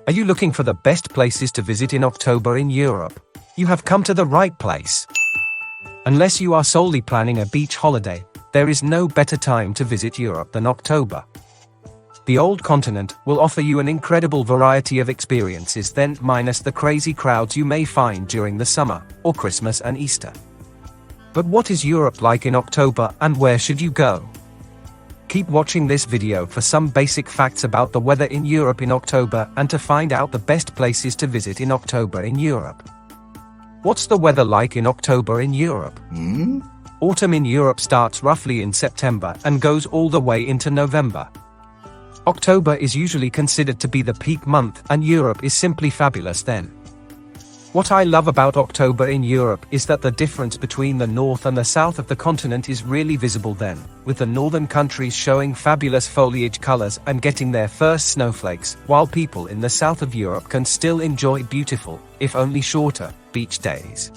Are you looking for the best places to visit in October in Europe? You have come to the right place. Unless you are solely planning a beach holiday, there is no better time to visit Europe than October. The old continent will offer you an incredible variety of experiences, then minus the crazy crowds you may find during the summer, or Christmas and Easter. But what is Europe like in October, and where should you go? Keep watching this video for some basic facts about the weather in Europe in October and to find out the best places to visit in October in Europe. What's the weather like in October in Europe? Autumn in Europe starts roughly in September and goes all the way into November. October is usually considered to be the peak month, and Europe is simply fabulous then. What I love about October in Europe is that the difference between the north and the south of the continent is really visible then, with the northern countries showing fabulous foliage colors and getting their first snowflakes, while people in the south of Europe can still enjoy beautiful, if only shorter, beach days.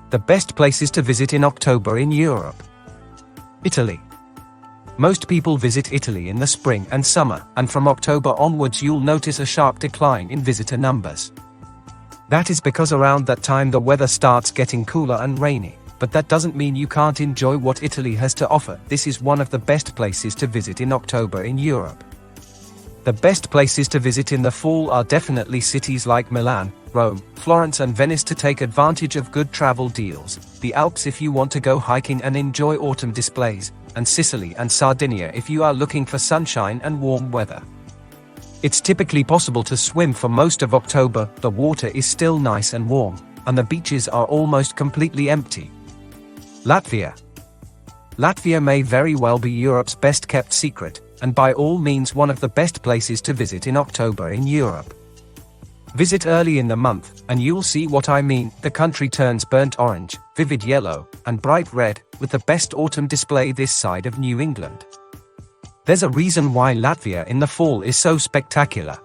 The best places to visit in October in Europe. Italy. Most people visit Italy in the spring and summer, and from October onwards you'll notice a sharp decline in visitor numbers. That is because around that time the weather starts getting cooler and rainy, but that doesn't mean you can't enjoy what Italy has to offer. This is one of the best places to visit in October in Europe. The best places to visit in the fall are definitely cities like Milan, Rome, Florence and Venice to take advantage of good travel deals, the Alps if you want to go hiking and enjoy autumn displays, and Sicily and Sardinia if you are looking for sunshine and warm weather. It's typically possible to swim for most of October, the water is still nice and warm, and the beaches are almost completely empty. Latvia. Latvia may very well be Europe's best kept secret, and by all means one of the best places to visit in October in Europe. Visit early in the month, and you'll see what I mean. The country turns burnt orange, vivid yellow, and bright red, with the best autumn display this side of New England. There's a reason why Latvia in the fall is so spectacular.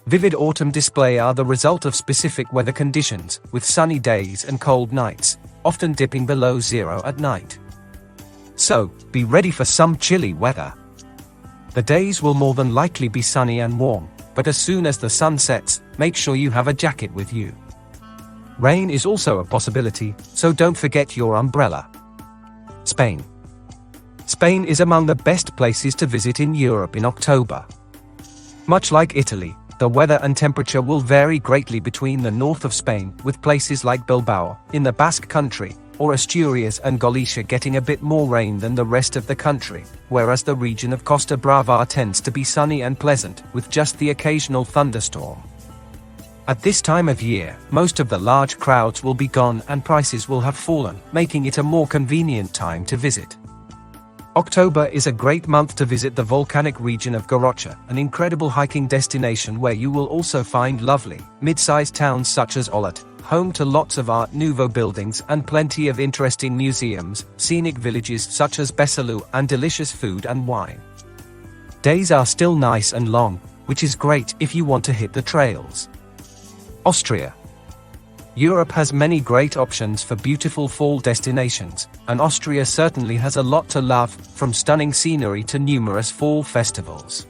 Vivid autumn display are the result of specific weather conditions, with sunny days and cold nights, often dipping below zero at night. So, be ready for some chilly weather. The days will more than likely be sunny and warm, but as soon as the sun sets, make sure you have a jacket with you. Rain is also a possibility, so don't forget your umbrella. Spain. Spain is among the best places to visit in Europe in October. Much like Italy, the weather and temperature will vary greatly between the north of Spain, with places like Bilbao, in the Basque country, or Asturias and Galicia getting a bit more rain than the rest of the country, whereas the region of Costa Brava tends to be sunny and pleasant, with just the occasional thunderstorm. At this time of year, most of the large crowds will be gone and prices will have fallen, making it a more convenient time to visit. October is a great month to visit the volcanic region of Gorocha, an incredible hiking destination where you will also find lovely, mid-sized towns such as Olot, home to lots of Art Nouveau buildings and plenty of interesting museums, scenic villages such as Besalú, and delicious food and wine. Days are still nice and long, which is great if you want to hit the trails. Austria. Europe has many great options for beautiful fall destinations, and Austria certainly has a lot to love, from stunning scenery to numerous fall festivals.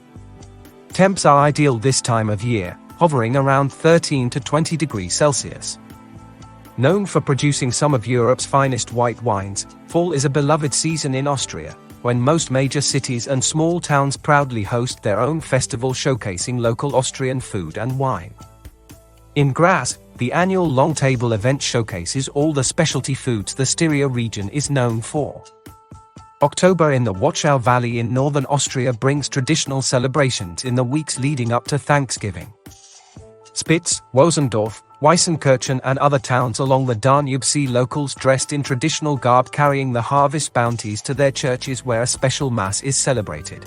Temps are ideal this time of year, hovering around 13 to 20 degrees Celsius. Known for producing some of Europe's finest white wines, fall is a beloved season in Austria, when most major cities and small towns proudly host their own festival showcasing local Austrian food and wine. In Graz, the annual Long Table event showcases all the specialty foods the Styria region is known for. October in the Wachau Valley in northern Austria brings traditional celebrations in the weeks leading up to Thanksgiving. Spitz, Wosendorf, Weissenkirchen and other towns along the Danube see locals dressed in traditional garb carrying the harvest bounties to their churches where a special mass is celebrated.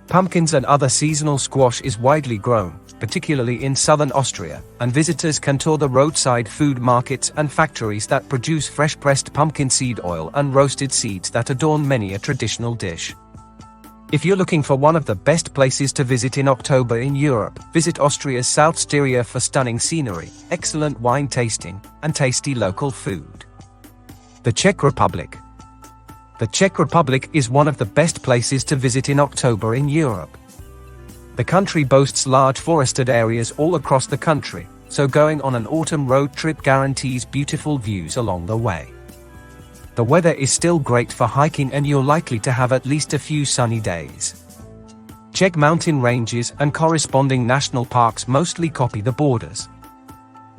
Pumpkins and other seasonal squash is widely grown, particularly in southern Austria, and visitors can tour the roadside food markets and factories that produce fresh pressed pumpkin seed oil and roasted seeds that adorn many a traditional dish. If you're looking for one of the best places to visit in October in Europe, visit Austria's South Styria for stunning scenery, excellent wine tasting, and tasty local food. The Czech Republic. The Czech Republic is one of the best places to visit in October in Europe. The country boasts large forested areas all across the country, so going on an autumn road trip guarantees beautiful views along the way. The weather is still great for hiking and you're likely to have at least a few sunny days. Czech mountain ranges and corresponding national parks mostly copy the borders.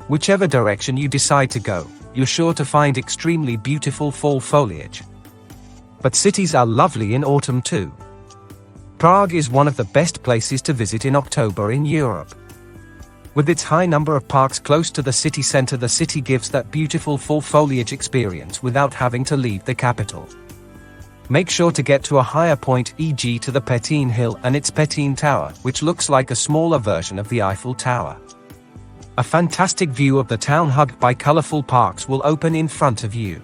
Whichever direction you decide to go, you're sure to find extremely beautiful fall foliage. But cities are lovely in autumn too. Prague is one of the best places to visit in October in Europe. With its high number of parks close to the city center, the city gives that beautiful fall foliage experience without having to leave the capital. Make sure to get to a higher point, e.g. to the Petine Hill and its Petine Tower, which looks like a smaller version of the Eiffel Tower. A fantastic view of the town hugged by colorful parks will open in front of you.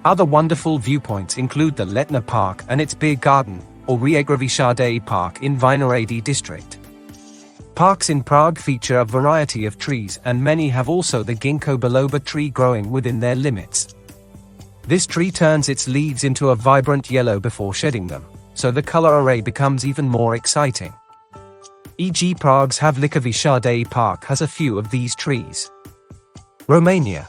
Other wonderful viewpoints include the Letna Park and its beer garden, or Riegrovišadei Park in Vinohrady district. Parks in Prague feature a variety of trees, and many have also the ginkgo biloba tree growing within their limits. This tree turns its leaves into a vibrant yellow before shedding them, so the color array becomes even more exciting. E.g. Prague's Havlíčkovišadei Park has a few of these trees. Romania.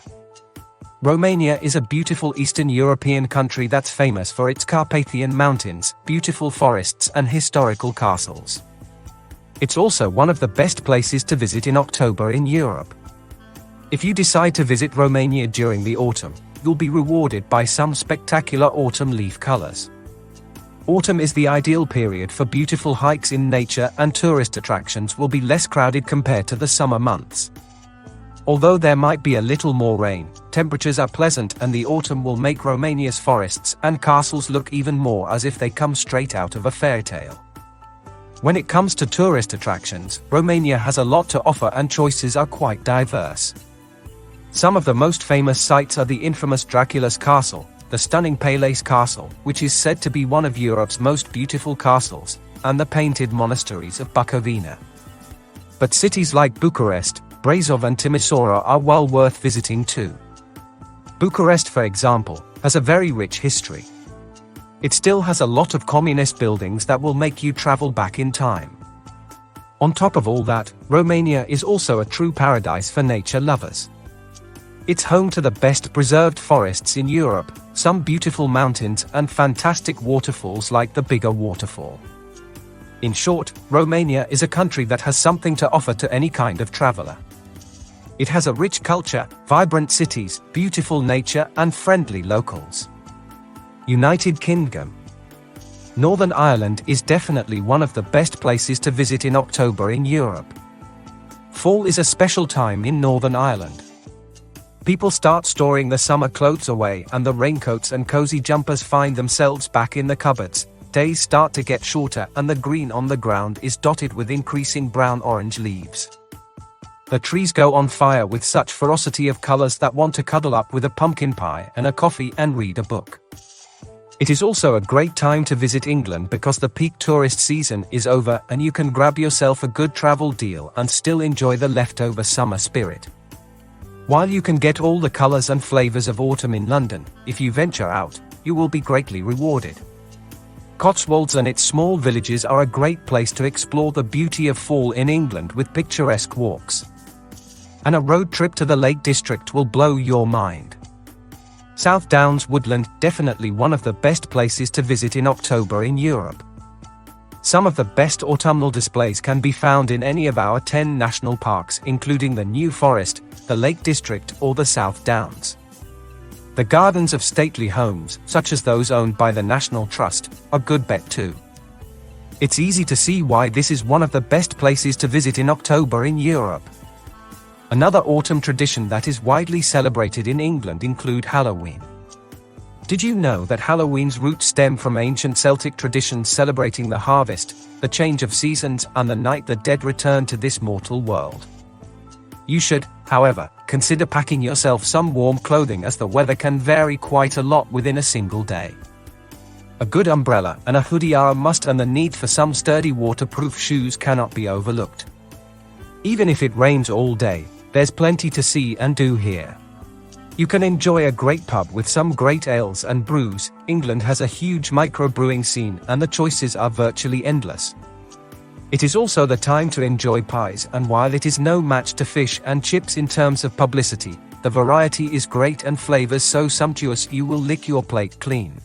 Romania is a beautiful Eastern European country that's famous for its Carpathian mountains, beautiful forests and historical castles. It's also one of the best places to visit in October in Europe. If you decide to visit Romania during the autumn, you'll be rewarded by some spectacular autumn leaf colors. Autumn is the ideal period for beautiful hikes in nature, and tourist attractions will be less crowded compared to the summer months. Although there might be a little more rain, temperatures are pleasant and the autumn will make Romania's forests and castles look even more as if they come straight out of a fairy tale. When it comes to tourist attractions, Romania has a lot to offer and choices are quite diverse. Some of the most famous sites are the infamous Dracula's Castle, the stunning Palace Castle, which is said to be one of Europe's most beautiful castles, and the painted monasteries of Bukovina. But cities like Bucharest, Brașov and Timișoara are well worth visiting too. Bucharest, for example, has a very rich history. It still has a lot of communist buildings that will make you travel back in time. On top of all that, Romania is also a true paradise for nature lovers. It's home to the best preserved forests in Europe, some beautiful mountains and fantastic waterfalls like the Bigger waterfall. In short, Romania is a country that has something to offer to any kind of traveler. It has a rich culture, vibrant cities, beautiful nature and friendly locals. United Kingdom. Northern Ireland is definitely one of the best places to visit in October in Europe. Fall is a special time in Northern Ireland. People start storing the summer clothes away and the raincoats and cozy jumpers find themselves back in the cupboards. Days start to get shorter and the green on the ground is dotted with increasing brown-orange leaves. The trees go on fire with such ferocity of colors that want to cuddle up with a pumpkin pie and a coffee and read a book. It is also a great time to visit England because the peak tourist season is over and you can grab yourself a good travel deal and still enjoy the leftover summer spirit. While you can get all the colors and flavors of autumn in London, if you venture out, you will be greatly rewarded. Cotswolds and its small villages are a great place to explore the beauty of fall in England with picturesque walks. And a road trip to the Lake District will blow your mind. South Downs Woodland, definitely one of the best places to visit in October in Europe. Some of the best autumnal displays can be found in any of our 10 national parks, including the New Forest, the Lake District or the South Downs. The gardens of stately homes, such as those owned by the National Trust, are good bet too. It's easy to see why this is one of the best places to visit in October in Europe. Another autumn tradition that is widely celebrated in England include Halloween. Did you know that Halloween's roots stem from ancient Celtic traditions celebrating the harvest, the change of seasons, and the night the dead return to this mortal world? You should, however, consider packing yourself some warm clothing as the weather can vary quite a lot within a single day. A good umbrella and a hoodie are a must, and the need for some sturdy waterproof shoes cannot be overlooked. Even if it rains all day, there's plenty to see and do here. You can enjoy a great pub with some great ales and brews. England has a huge microbrewing scene and the choices are virtually endless. It is also the time to enjoy pies, and while it is no match to fish and chips in terms of publicity, the variety is great and flavors so sumptuous you will lick your plate clean.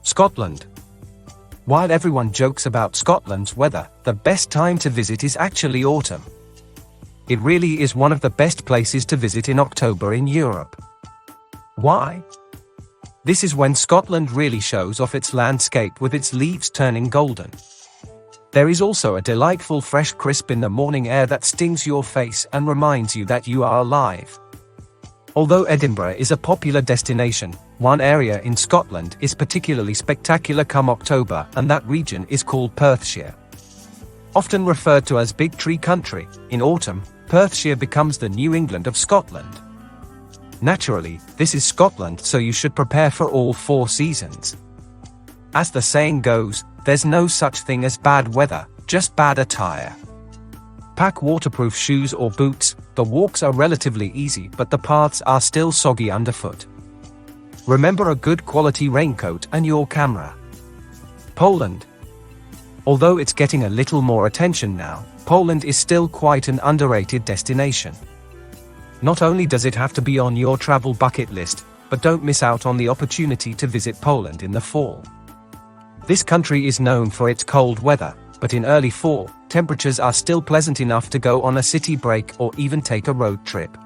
Scotland. While everyone jokes about Scotland's weather, the best time to visit is actually autumn. It really is one of the best places to visit in October in Europe. Why? This is when Scotland really shows off its landscape with its leaves turning golden. There is also a delightful fresh crisp in the morning air that stings your face and reminds you that you are alive. Although Edinburgh is a popular destination, one area in Scotland is particularly spectacular come October, and that region is called Perthshire. Often referred to as Big Tree Country, in autumn, Perthshire becomes the New England of Scotland. Naturally, this is Scotland, so you should prepare for all 4 seasons. As the saying goes, there's no such thing as bad weather, just bad attire. Pack waterproof shoes or boots. The walks are relatively easy, but the paths are still soggy underfoot. Remember a good quality raincoat and your camera. Poland. Although it's getting a little more attention now, Poland is still quite an underrated destination. Not only does it have to be on your travel bucket list, but don't miss out on the opportunity to visit Poland in the fall. This country is known for its cold weather, but in early fall, temperatures are still pleasant enough to go on a city break or even take a road trip.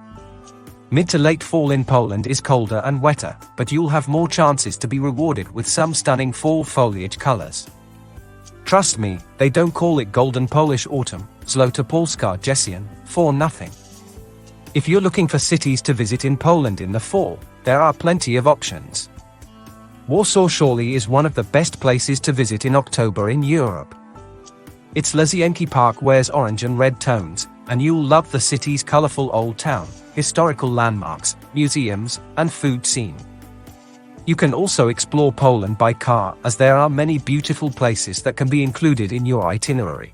Mid to late fall in Poland is colder and wetter, but you'll have more chances to be rewarded with some stunning fall foliage colors. Trust me, they don't call it Golden Polish Autumn, Złota Polska Jesień, for nothing. If you're looking for cities to visit in Poland in the fall, there are plenty of options. Warsaw surely is one of the best places to visit in October in Europe. Its Lasienki Park wears orange and red tones, and you'll love the city's colorful old town, historical landmarks, museums, and food scene. You can also explore Poland by car, as there are many beautiful places that can be included in your itinerary.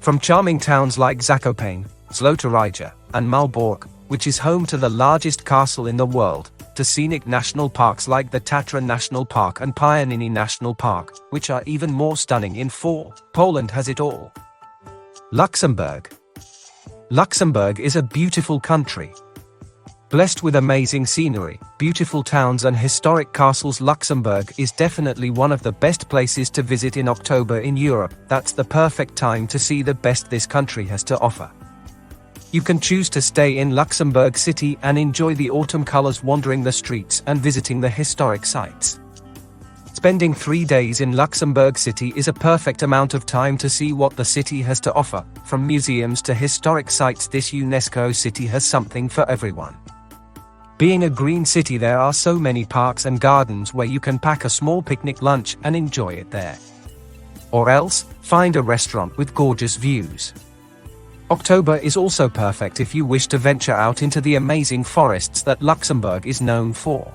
From charming towns like Zakopane, Złota Ryja, and Malbork, which is home to the largest castle in the world, to scenic national parks like the Tatra National Park and Pieniny National Park, which are even more stunning in fall, Poland has it all. Luxembourg. Luxembourg is a beautiful country. Blessed with amazing scenery, beautiful towns and historic castles, Luxembourg is definitely one of the best places to visit in October in Europe. That's the perfect time to see the best this country has to offer. You can choose to stay in Luxembourg City and enjoy the autumn colors wandering the streets and visiting the historic sites. Spending 3 days in Luxembourg City is a perfect amount of time to see what the city has to offer. From museums to historic sites, this UNESCO city has something for everyone. Being a green city, there are so many parks and gardens where you can pack a small picnic lunch and enjoy it there. Or else, find a restaurant with gorgeous views. October is also perfect if you wish to venture out into the amazing forests that Luxembourg is known for.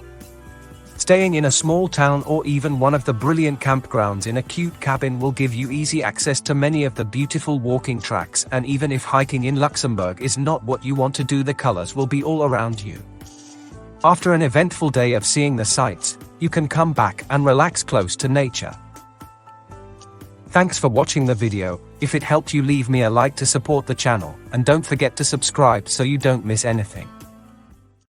Staying in a small town or even one of the brilliant campgrounds in a cute cabin will give you easy access to many of the beautiful walking tracks, and even if hiking in Luxembourg is not what you want to do, the colors will be all around you. After an eventful day of seeing the sights, you can come back and relax close to nature. Thanks for watching the video. If it helped you, leave me a like to support the channel, and don't forget to subscribe so you don't miss anything.